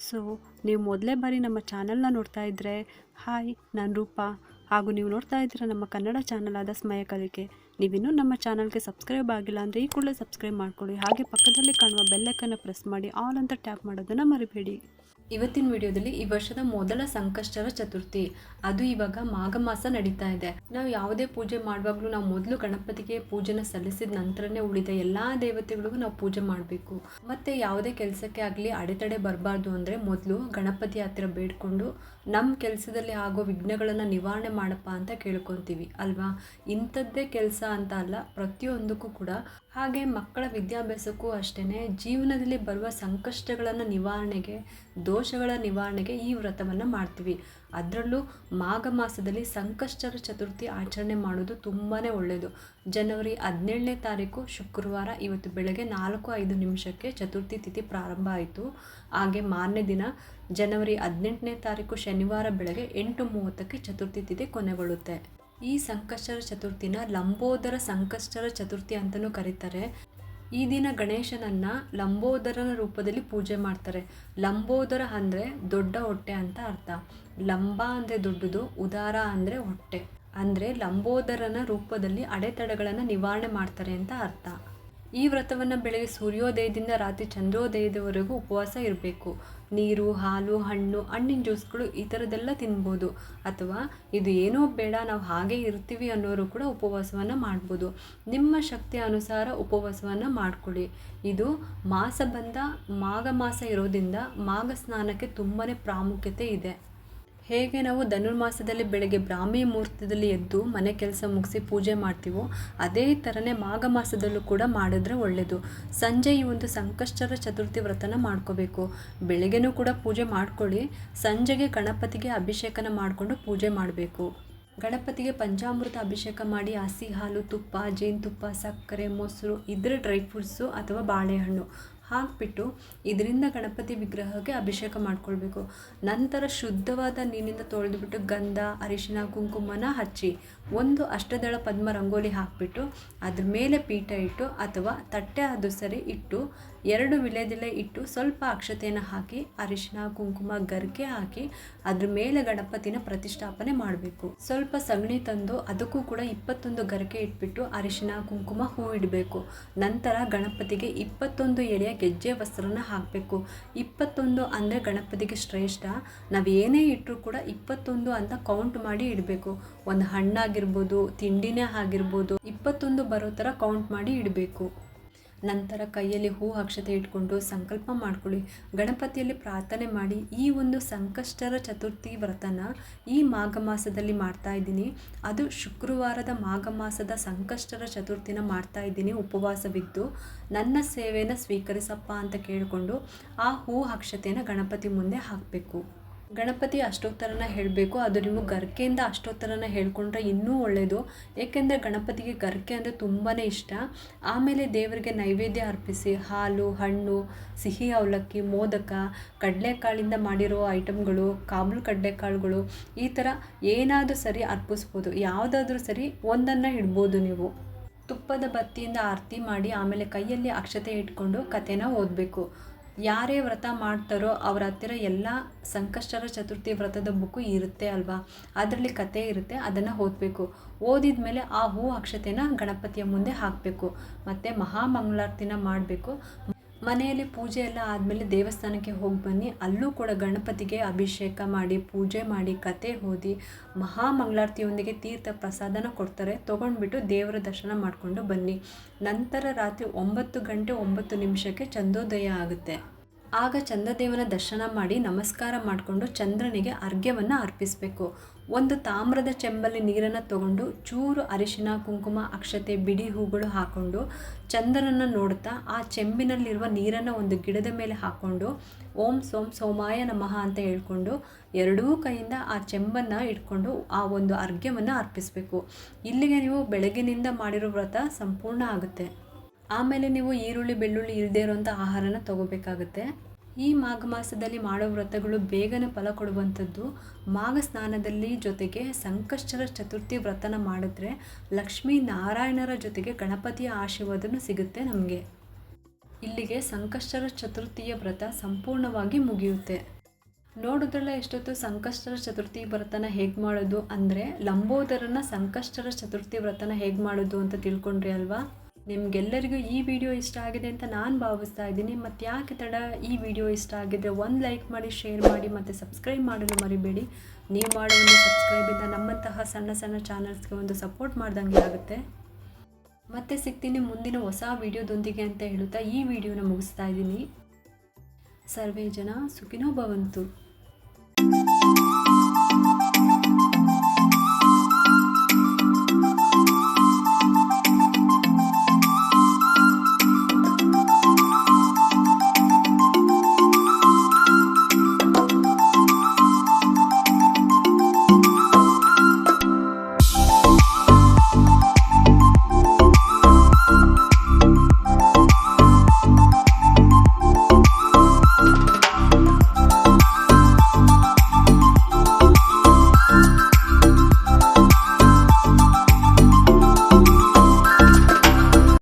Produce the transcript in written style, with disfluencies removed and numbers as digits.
So ನೀವು ಮೊದಲೇ ಬಾರಿ ನಮ್ಮ ಚಾನಲ್ನ ನೋಡ್ತಾ ಇದ್ದರೆ ಹಾಯ್, ನಾನು ರೂಪಾ. ಹಾಗೂ ನೀವು ನೋಡ್ತಾ ಇದ್ದೀರ ನಮ್ಮ ಕನ್ನಡ ಚಾನಲ್ ಆದ ಸ್ಮಯ ಕಲಿಕೆ. ನೀವಿನ್ನೂ ನಮ್ಮ ಚಾನಲ್ಗೆ ಸಬ್ಸ್ಕ್ರೈಬ್ ಆಗಿಲ್ಲ ಅಂದರೆ ಈ ಕೂಡಲೇ ಸಬ್ಸ್ಕ್ರೈಬ್ ಮಾಡ್ಕೊಳ್ಳಿ. ಹಾಗೆ ಪಕ್ಕದಲ್ಲಿ ಕಾಣುವ ಬೆಲ್ಲೈಕನ್ನು ಪ್ರೆಸ್ ಮಾಡಿ ಆಲ್ ಅಂತ ಟ್ಯಾಪ್ ಮಾಡೋದನ್ನು ಮರಿಬೇಡಿ. ಇವತ್ತಿನ ವಿಡಿಯೋದಲ್ಲಿ ಈ ವರ್ಷದ ಮೊದಲ ಸಂಕಷ್ಟರ ಚತುರ್ಥಿ, ಅದು ಇವಾಗ ಮಾಘ ಮಾಸ ನಡೀತಾ ಇದೆ. ನಾವು ಯಾವುದೇ ಪೂಜೆ ಮಾಡುವಾಗಲೂ ನಾವು ಮೊದಲು ಗಣಪತಿಗೆ ಪೂಜೆನ ಸಲ್ಲಿಸಿದ ನಂತರನೇ ಉಳಿದ ಎಲ್ಲ ದೇವತೆಗಳಿಗೂ ನಾವು ಪೂಜೆ ಮಾಡಬೇಕು. ಮತ್ತು ಯಾವುದೇ ಕೆಲಸಕ್ಕೆ ಆಗಲಿ ಅಡೆತಡೆ ಬರಬಾರ್ದು ಅಂದರೆ ಮೊದಲು ಗಣಪತಿ ಹತ್ತಿರ ಬೇಡ್ಕೊಂಡು ನಮ್ಮ ಕೆಲಸದಲ್ಲಿ ಆಗೋ ವಿಘ್ನಗಳನ್ನು ನಿವಾರಣೆ ಮಾಡಪ್ಪ ಅಂತ ಕೇಳ್ಕೊತೀವಿ ಅಲ್ವಾ. ಇಂಥದ್ದೇ ಕೆಲಸ ಅಂತ ಅಲ್ಲ, ಪ್ರತಿಯೊಂದಕ್ಕೂ ಕೂಡ. ಹಾಗೆ ಮಕ್ಕಳ ವಿದ್ಯಾಭ್ಯಾಸಕ್ಕೂ ಅಷ್ಟೇ, ಜೀವನದಲ್ಲಿ ಬರುವ ಸಂಕಷ್ಟಗಳನ್ನು ನಿವಾರಣೆಗೆ, ದೋಷಗಳ ನಿವಾರಣೆಗೆ ಈ ವ್ರತವನ್ನು ಮಾಡ್ತೀವಿ. ಅದರಲ್ಲೂ ಮಾಘ ಮಾಸದಲ್ಲಿ ಸಂಕಷ್ಟರ ಚತುರ್ಥಿ ಆಚರಣೆ ಮಾಡೋದು ತುಂಬಾ ಒಳ್ಳೆಯದು. ಜನವರಿ 17ನೇ ತಾರೀಕು ಶುಕ್ರವಾರ, ಇವತ್ತು ಬೆಳಗ್ಗೆ 4:05 ಚತುರ್ಥಿ ತಿಥಿ ಪ್ರಾರಂಭ ಆಯಿತು. ಹಾಗೆ ಮಾರನೇ ದಿನ ಜನವರಿ 18ನೇ ತಾರೀಕು ಶನಿವಾರ ಬೆಳಗ್ಗೆ 8:30 ಚತುರ್ಥಿ ತಿಥಿ ಕೊನೆಗೊಳ್ಳುತ್ತೆ. ಈ ಸಂಕಷ್ಟರ ಚತುರ್ಥಿನ ಲಂಬೋದರ ಸಂಕಷ್ಟರ ಚತುರ್ಥಿ ಅಂತಲೂ ಕರೀತಾರೆ. ಈ ದಿನ ಗಣೇಶನನ್ನು ಲಂಬೋದರನ ರೂಪದಲ್ಲಿ ಪೂಜೆ ಮಾಡ್ತಾರೆ. ಲಂಬೋದರ ಅಂದರೆ ದೊಡ್ಡ ಹೊಟ್ಟೆ ಅಂತ ಅರ್ಥ. ಲಂಬ ಅಂದರೆ ದೊಡ್ಡದು, ಉದಾರ ಅಂದರೆ ಹೊಟ್ಟೆ. ಅಂದರೆ ಲಂಬೋದರನ ರೂಪದಲ್ಲಿ ಅಡೆತಡೆಗಳನ್ನು ನಿವಾರಣೆ ಮಾಡ್ತಾರೆ ಅಂತ ಅರ್ಥ. ಈ ವ್ರತವನ್ನು ಬೆಳಗ್ಗೆ ಸೂರ್ಯೋದಯದಿಂದ ರಾತ್ರಿ ಚಂದ್ರೋದಯದವರೆಗೂ ಉಪವಾಸ ಇರಬೇಕು. ನೀರು, ಹಾಲು, ಹಣ್ಣಿನ ಜ್ಯೂಸ್ಗಳು ಈ ಥರದ್ದೆಲ್ಲ ತಿನ್ಬೋದು. ಅಥವಾ ಇದು ಏನೋ ಬೇಡ, ನಾವು ಹಾಗೆ ಇರ್ತೀವಿ ಅನ್ನೋರು ಕೂಡ ಉಪವಾಸವನ್ನು ಮಾಡ್ಬೋದು. ನಿಮ್ಮ ಶಕ್ತಿಯ ಅನುಸಾರ ಉಪವಾಸವನ್ನು ಮಾಡಿಕೊಳ್ಳಿ. ಇದು ಮಾಸ ಬಂದ ಮಾಘ ಮಾಸ ಇರೋದ್ರಿಂದ ಮಾಘ ಸ್ನಾನಕ್ಕೆ ತುಂಬಾ ಪ್ರಾಮುಖ್ಯತೆ ಇದೆ. ಹೇಗೆ ನಾವು ಧನುರ್ಮಾಸದಲ್ಲಿ ಬೆಳಗ್ಗೆ ಬ್ರಾಹ್ಮಿ ಮುಹೂರ್ತದಲ್ಲಿ ಎದ್ದು ಮನೆ ಕೆಲಸ ಮುಗಿಸಿ ಪೂಜೆ ಮಾಡ್ತೀವೋ, ಅದೇ ಥರನೇ ಮಾಘ ಮಾಸದಲ್ಲೂ ಕೂಡ ಮಾಡಿದ್ರೆ ಒಳ್ಳೆಯದು. ಸಂಜೆ ಈ ಒಂದು ಸಂಕಷ್ಟರ ಚತುರ್ಥಿ ವ್ರತನ ಮಾಡ್ಕೋಬೇಕು. ಬೆಳಗ್ಗೆನೂ ಕೂಡ ಪೂಜೆ ಮಾಡ್ಕೊಳ್ಳಿ. ಸಂಜೆಗೆ ಗಣಪತಿಗೆ ಅಭಿಷೇಕನ ಮಾಡಿಕೊಂಡು ಪೂಜೆ ಮಾಡಬೇಕು. ಗಣಪತಿಗೆ ಪಂಚಾಮೃತ ಅಭಿಷೇಕ ಮಾಡಿ ಹಸಿ ಹಾಲು, ತುಪ್ಪ, ಜೇನುತುಪ್ಪ, ಸಕ್ಕರೆ, ಮೊಸರು, ಇದ್ರೆ ಡ್ರೈ ಫ್ರೂಟ್ಸು ಅಥವಾ ಬಾಳೆಹಣ್ಣು ಹಾಕಿಬಿಟ್ಟು ಇದರಿಂದ ಗಣಪತಿ ವಿಗ್ರಹಕ್ಕೆ ಅಭಿಷೇಕ ಮಾಡ್ಕೊಳ್ಬೇಕು. ನಂತರ ಶುದ್ಧವಾದ ನೀರಿನಿಂದ ತೊಳೆದುಬಿಟ್ಟು ಗಂಧ, ಅರಿಶಿನ, ಕುಂಕುಮನ ಹಚ್ಚಿ ಒಂದು ಅಷ್ಟದಳ ಪದ್ಮ ರಂಗೋಲಿ ಹಾಕಿಬಿಟ್ಟು ಅದ್ರ ಮೇಲೆ ಪೀಠ ಇಟ್ಟು ಅಥವಾ ತಟ್ಟೆ ಅದು ಸರಿ ಇಟ್ಟು 2 ವಿಳ್ಯದೆಲೆ ಇಟ್ಟು ಸ್ವಲ್ಪ ಅಕ್ಷತೆಯನ್ನು ಹಾಕಿ ಅರಿಶಿನ, ಕುಂಕುಮ, ಗರಿಕೆ ಹಾಕಿ ಅದ್ರ ಮೇಲೆ ಗಣಪತಿನ ಪ್ರತಿಷ್ಠಾಪನೆ ಮಾಡಬೇಕು. ಸ್ವಲ್ಪ ಸಗಣಿ ತಂದು ಅದಕ್ಕೂ ಕೂಡ 21 ಗರಿಕೆ ಇಟ್ಬಿಟ್ಟು ಅರಿಶಿನ, ಕುಂಕುಮ, ಹೂ ಇಡಬೇಕು. ನಂತರ ಗಣಪತಿಗೆ 21 ಎಳೆಯ ಗೆಜ್ಜೆ ವಸ್ತ್ರನ ಹಾಕಬೇಕು. 21 ಅಂದರೆ ಗಣಪತಿಗೆ ಶ್ರೇಷ್ಠ. ನಾವು ಏನೇ ಇಟ್ಟರೂ ಕೂಡ 21 ಅಂತ ಕೌಂಟ್ ಮಾಡಿ ಇಡಬೇಕು. ಒಂದು ಹಣ್ಣಾಗಿರ್ಬೋದು, ತಿಂಡಿನೇ ಆಗಿರ್ಬೋದು, 21 ಬರೋ ಥರ ಕೌಂಟ್ ಮಾಡಿ ಇಡಬೇಕು. ನಂತರ ಕೈಯಲ್ಲಿ ಹೂ ಅಕ್ಷತೆ ಇಟ್ಕೊಂಡು ಸಂಕಲ್ಪ ಮಾಡ್ಕೊಳ್ಳಿ. ಗಣಪತಿಯಲ್ಲಿ ಪ್ರಾರ್ಥನೆ ಮಾಡಿ ಈ ಒಂದು ಸಂಕಷ್ಟರ ಚತುರ್ಥಿ ವ್ರತನ ಈ ಮಾಘ ಮಾಸದಲ್ಲಿ ಮಾಡ್ತಾ ಇದ್ದೀನಿ. ಅದು ಶುಕ್ರವಾರದ ಮಾಘ ಮಾಸದ ಸಂಕಷ್ಟರ ಚತುರ್ಥಿನ ಮಾಡ್ತಾ ಇದ್ದೀನಿ ಉಪವಾಸವಿದ್ದು. ನನ್ನ ಸೇವೆಯನ್ನು ಸ್ವೀಕರಿಸಪ್ಪ ಅಂತ ಕೇಳಿಕೊಂಡು ಆ ಹೂ ಅಕ್ಷತೆಯನ್ನು ಗಣಪತಿ ಮುಂದೆ ಹಾಕಬೇಕು. ಗಣಪತಿ ಅಷ್ಟೋತ್ತರನ ಹೇಳಬೇಕು. ಅದು ನೀವು ಗರ್ಕೆಯಿಂದ ಅಷ್ಟೋತ್ತರನ ಹೇಳ್ಕೊಂಡ್ರೆ ಇನ್ನೂ ಒಳ್ಳೆಯದು. ಏಕೆಂದರೆ ಗಣಪತಿಗೆ ಗರ್ಕೆ ಅಂದರೆ ತುಂಬಾ ಇಷ್ಟ. ಆಮೇಲೆ ದೇವರಿಗೆ ನೈವೇದ್ಯ ಅರ್ಪಿಸಿ ಹಾಲು, ಹಣ್ಣು, ಸಿಹಿ ಅವಲಕ್ಕಿ, ಮೋದಕ, ಕಡಲೆಕಾಳಿಂದ ಮಾಡಿರೋ ಐಟಮ್ಗಳು, ಕಾಬೂಲ್ ಕಡಲೆಕಾಳುಗಳು, ಈ ಥರ ಏನಾದರೂ ಸರಿ ಅರ್ಪಿಸ್ಬೋದು. ಯಾವುದಾದ್ರೂ ಸರಿ ಒಂದನ್ನು ಇಡ್ಬೋದು ನೀವು. ತುಪ್ಪದ ಬತ್ತಿಯಿಂದ ಆರತಿ ಮಾಡಿ ಆಮೇಲೆ ಕೈಯಲ್ಲಿ ಅಕ್ಷತೆ ಇಟ್ಕೊಂಡು ಕಥೆನ ಓದಬೇಕು. ಯಾರೇ ವ್ರತ ಮಾಡ್ತಾರೋ ಅವ್ರ ಹತ್ತಿರ ಎಲ್ಲ ಸಂಕಷ್ಟರ ಚತುರ್ಥಿ ವ್ರತದ ಬುಕ್ಕು ಇರುತ್ತೆ ಅಲ್ವಾ, ಅದರಲ್ಲಿ ಕತೆ ಇರುತ್ತೆ, ಅದನ್ನು ಓದಬೇಕು. ಓದಿದ ಮೇಲೆ ಆ ಹೂ ಅಕ್ಷತೆನ ಗಣಪತಿಯ ಮುಂದೆ ಹಾಕಬೇಕು. ಮತ್ತು ಮಹಾಮಂಗಳಾರತಿನ ಮಾಡಬೇಕು. ಮನೆಯಲ್ಲಿ ಪೂಜೆ ಎಲ್ಲ ಆದಮೇಲೆ ದೇವಸ್ಥಾನಕ್ಕೆ ಹೋಗಿ ಬನ್ನಿ. ಅಲ್ಲೂ ಕೂಡ ಗಣಪತಿಗೆ ಅಭಿಷೇಕ ಮಾಡಿ ಪೂಜೆ ಮಾಡಿ ಕತೆ ಓದಿ ಮಹಾಮಂಗಳಾರತಿಯೊಂದಿಗೆ ತೀರ್ಥ ಪ್ರಸಾದನ ಕೊಡ್ತಾರೆ. ತೊಗೊಂಡ್ಬಿಟ್ಟು ದೇವರ ದರ್ಶನ ಮಾಡಿಕೊಂಡು ಬನ್ನಿ. ನಂತರ ರಾತ್ರಿ 9:09 ಚಂದ್ರೋದಯ ಆಗುತ್ತೆ. ಆಗ ಚಂದ್ರದೇವನ ದರ್ಶನ ಮಾಡಿ ನಮಸ್ಕಾರ ಮಾಡಿಕೊಂಡು ಚಂದ್ರನಿಗೆ ಅರ್ಘ್ಯವನ್ನು ಅರ್ಪಿಸಬೇಕು. ಒಂದು ತಾಮ್ರದ ಚೆಂಬಲ್ಲಿ ನೀರನ್ನು ತಗೊಂಡು ಚೂರು ಅರಿಶಿನ, ಕುಂಕುಮ, ಅಕ್ಷತೆ, ಬಿಡಿ ಹೂಗಳು ಹಾಕ್ಕೊಂಡು ಚಂದ್ರನನ್ನು ನೋಡ್ತಾ ಆ ಚೆಂಬಿನಲ್ಲಿರುವ ನೀರನ್ನು ಒಂದು ಗಿಡದ ಮೇಲೆ ಹಾಕ್ಕೊಂಡು ಓಂ ಸೋಂ ಸೋಮಾಯ ನಮಃ ಅಂತ ಹೇಳ್ಕೊಂಡು 2 ಕೈಯಿಂದ ಆ ಚೆಂಬನ್ನು ಇಟ್ಕೊಂಡು ಆ ಒಂದು ಅರ್ಘ್ಯವನ್ನು ಅರ್ಪಿಸಬೇಕು. ಇಲ್ಲಿಗೆ ನೀವು ಬೆಳಗಿನಿಂದ ಮಾಡಿರೋ ವ್ರತ ಸಂಪೂರ್ಣ ಆಗುತ್ತೆ. ಆಮೇಲೆ ನೀವು ಈರುಳ್ಳಿ, ಬೆಳ್ಳುಳ್ಳಿ ಇಲ್ಲದೇ ಇರೋಂಥ ಆಹಾರನ ತಗೋಬೇಕಾಗುತ್ತೆ. ಈ ಮಾಘ ಮಾಸದಲ್ಲಿ ಮಾಡೋ ವ್ರತಗಳು ಬೇಗನೆ ಫಲ ಕೊಡುವಂಥದ್ದು. ಮಾಘ ಸ್ನಾನದಲ್ಲಿ ಜೊತೆಗೆ ಸಂಕಷ್ಟರ ಚತುರ್ಥಿ ವ್ರತನ ಮಾಡಿದ್ರೆ ಲಕ್ಷ್ಮೀ ನಾರಾಯಣರ ಜೊತೆಗೆ ಗಣಪತಿಯ ಆಶೀರ್ವಾದನೂ ಸಿಗುತ್ತೆ ನಮಗೆ. ಇಲ್ಲಿಗೆ ಸಂಕಷ್ಟರ ಚತುರ್ಥಿಯ ವ್ರತ ಸಂಪೂರ್ಣವಾಗಿ ಮುಗಿಯುತ್ತೆ. ನೋಡಿದ್ರಲ್ಲ ಎಷ್ಟೊತ್ತು ಸಂಕಷ್ಟರ ಚತುರ್ಥಿ ವ್ರತನ ಹೇಗೆ ಮಾಡೋದು ಅಂದರೆ ಲಂಬೋದರನ ಸಂಕಷ್ಟರ ಚತುರ್ಥಿ ವ್ರತನ ಹೇಗೆ ಮಾಡೋದು ಅಂತ ತಿಳ್ಕೊಂಡ್ರಿ ಅಲ್ವಾ. ನಿಮಗೆಲ್ಲರಿಗೂ ಈ ವಿಡಿಯೋ ಇಷ್ಟ ಆಗಿದೆ ಅಂತ ನಾನು ಭಾವಿಸ್ತಾ ಇದ್ದೀನಿ. ಮತ್ತು ಯಾಕೆ ತಡ, ಈ ವಿಡಿಯೋ ಇಷ್ಟ ಆಗಿದ್ರೆ ಒಂದು ಲೈಕ್ ಮಾಡಿ, ಶೇರ್ ಮಾಡಿ ಮತ್ತು ಸಬ್ಸ್ಕ್ರೈಬ್ ಮಾಡಲು ಮರಿಬೇಡಿ. ನೀವು ಮಾಡೋ ಒಂದು ಸಬ್ಸ್ಕ್ರೈಬಿಂದ ನಮ್ಮಂತಹ ಸಣ್ಣ ಸಣ್ಣ ಚಾನಲ್ಸ್ಗೆ ಒಂದು ಸಪೋರ್ಟ್ ಮಾಡ್ದಂಗೆ ಆಗುತ್ತೆ. ಮತ್ತೆ ಸಿಗ್ತೀನಿ ಮುಂದಿನ ಹೊಸ ವಿಡಿಯೋದೊಂದಿಗೆ ಅಂತ ಹೇಳುತ್ತಾ ಈ ವಿಡಿಯೋನ ಮುಗಿಸ್ತಾ ಇದ್ದೀನಿ. ಸರ್ವೇ ಜನ ಸುಖಿನೋ ಭವಂತು.